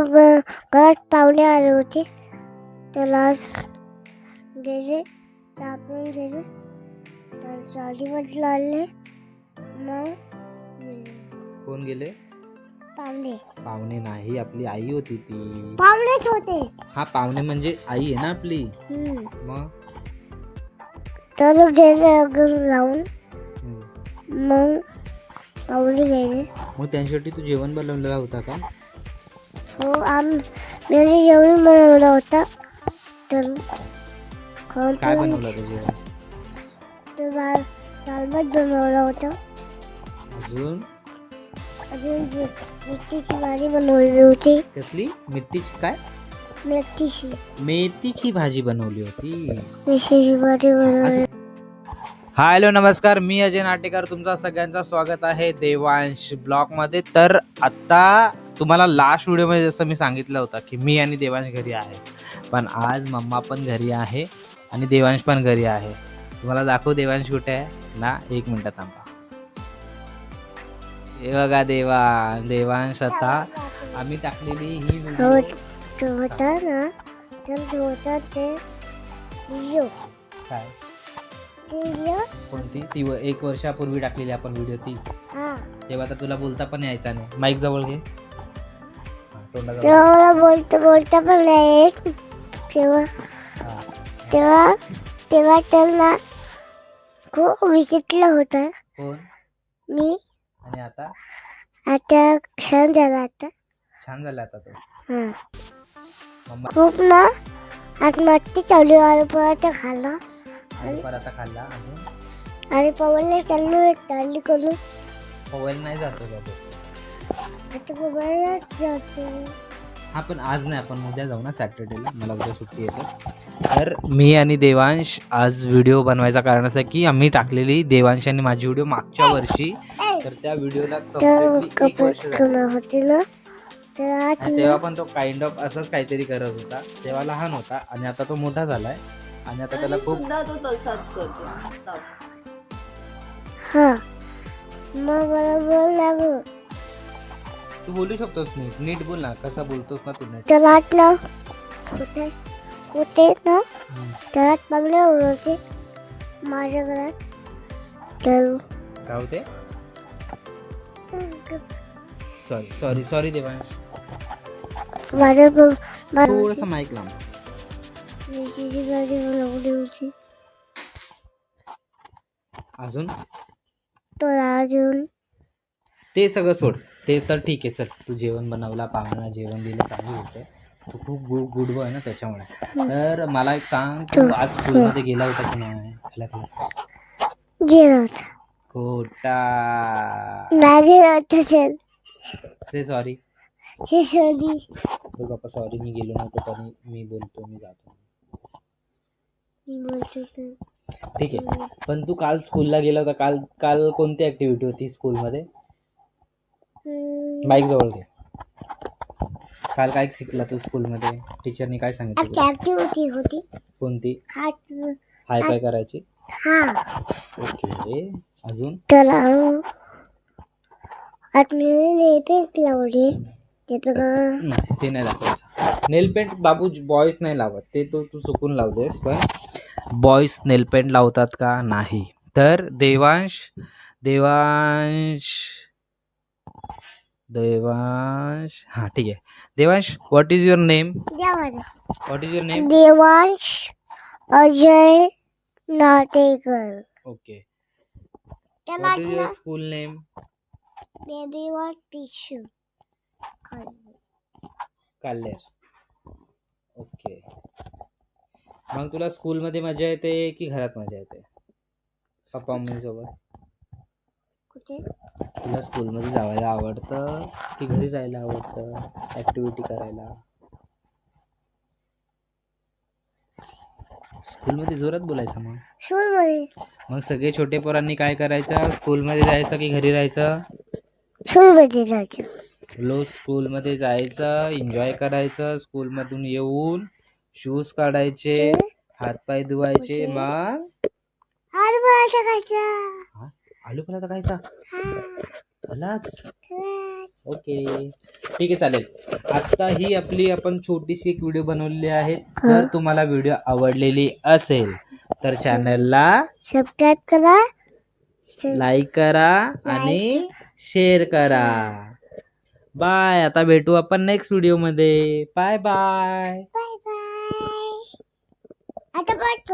घरात पाहुणे आले होते, त्याला गेले, आपण गेले, तर चाळीमध्ये लागले, मग गेले. कोण गेले? पाहुणे. पाहुणे नाही, आपली आई होती ती. पाहुणेच होते. हा, पाहुणे म्हणजे आई आहे ना आपली. मग तर गेले घर लावून, मग पाहुणे गेले. मग त्यांच्यासाठी तू जेवण बनवलेला होता का? हो, मी जेवण बनवलं होतं. तर काय बनवलं होतं जेवण? तर दाल भात बनवलं होतं. अजून मेथीची भाजी बनवली होती. कसली? मिठीची काय? मेथीची भाजी बनवली होती. मेथीची भाजी बनवली. हॅलो, नमस्कार. मी अजय नाटेकर. तुमचा सगळ्यांचं स्वागत आहे देवांश ब्लॉग मध्ये. तर आता तुम्हाला लास्ट व्हिडिओमध्ये जसं मी सांगितलं होतं की मी आणि देवांश घरी आहे, पण आज मम्मा पण घरी आहे आणि देवांश पण घरी आहे. तुम्हाला दाखवू देवांश कुठे आहे ना. 1 मिनिट थांबा. हे बघा देवांश. आता आम्ही टाकलेली ही होता ना, तर होता ते व्हिडिओ. काय? कोणती? ती 1 वर्षापूर्वी टाकलेली आपण व्हिडिओ ती. तेव्हा तर तुला बोलता पण यायचा नाही. माईक जवळ घे. तेव्हा बोलता पण नाही. तेव्हा त्यांना खूप विचित्र होतं. कोण? मी. आणि आता छान झाला. आता तो. मम्मा खूप ना आत्महत्या चालू आहे. पराठा खाल्ला अजून आणि पवनला चालू ताली करून. पवायला नाही जातो आता पवनला जातो. हा, पण आज नाही, आपण उद्या जाऊ ना सॅटर्डेला. मला उद्या सुट्टी येते. तर मी आणि देवांश आज व्हिडिओ बनवायचं कारण असं की आम्ही टाकलेली देवांश आणि माझी व्हिडिओ मागच्या वर्षी. तर त्या व्हिडिओला होती ना, तेव्हा पण तो काइंड ऑफ असंच काहीतरी करत होता. तेव्हा लहान होता आणि आता तो मोठा झालाय आणि आता त्याला खूप तो तसाच करतो. हा, मग बरोबर लागू. तू बोलू शकतोस नीट बोल ना. कसं बोलतोस ना तू नीट. त्यात ना होते ना, त्यात पाहुणे होते माझ्या घरात. तर काय होते? सॉरी देवांश. माझ्या थोडंसं माईक लांब. मेथीची भाजी बनवली होती. अजून ते सगळं सोड. ते तर ठीक आहे. चल, तू जेवण बनवला, पाहुणा जेवण दिलं, चांगली होतं. तू खूप गुड बॉय ना त्याच्यामुळे. तर मला एक सांग, तू आज स्कूलमध्ये गेला होता की नाही? गेला होता. खोटा. नाही गेला होता. से सॉरी. बाप्पा सॉरी, मी गेलो नव्हतो. पण मी बोलतो, मी जातो. ठीक आहे. पण तू काल स्कूलला गेला होता. काल कोणती ऍक्टिव्हिटी होती स्कूलमध्ये? बाईक जवळ घे. काल काय शिकला तू स्कूलमध्ये? टीचरनी काय सांगितलं? ऍक्टिव्हिटी होती. कोणती? हाय पाय करायची. ओके. अजून? त्याला नेलपेंट लावले. ते नाही दाखवायचं. नेलपेंट बाबू बॉयज नाही लावत. ते तू चुकून लावलेस. पण बॉयज नेलपेंट लावतात का? नाही. तर देवांश हा, ठीक आहे. Devansh, what is your name? Devansh Ajay Natekar. Okay. What is your school name? Baby one पिशू काल्लेर. ओके. मग तुला स्कूलमध्ये मजा येते की घरात मजा येते? पप्पा मम्मी सोबत? कुठे? तुला स्कूलमध्ये जायला आवडतं की घरी जायला आवडतं? ऍक्टिव्हिटी करायला? स्कूलमध्ये जोरात बोलायचं. मग सगळे छोटे पोरांनी काय करायचं? स्कूलमध्ये जायचं की घरी राहायचं? स्कूलमध्ये जायचं. स्कूलमध्ये जायचं, एन्जॉय करायचं. स्कूलमधून येऊन शूज काढायचे, हातपाय धुवायचे, मग आलू पराठा खायचा. खलाच खलास. ओके ठीक आहे चालेल. आता ही आपली आपण छोटीशी एक व्हिडिओ बनवलेली आहे. जर तुम्हाला व्हिडिओ आवडलेली असेल तर चॅनलला सबस्क्राईब करा. लाईक करा आणि शेअर करा. बाय. आता भेटू आपण नेक्स्ट व्हिडिओ मध्ये. Bye bye. Bye bye. आता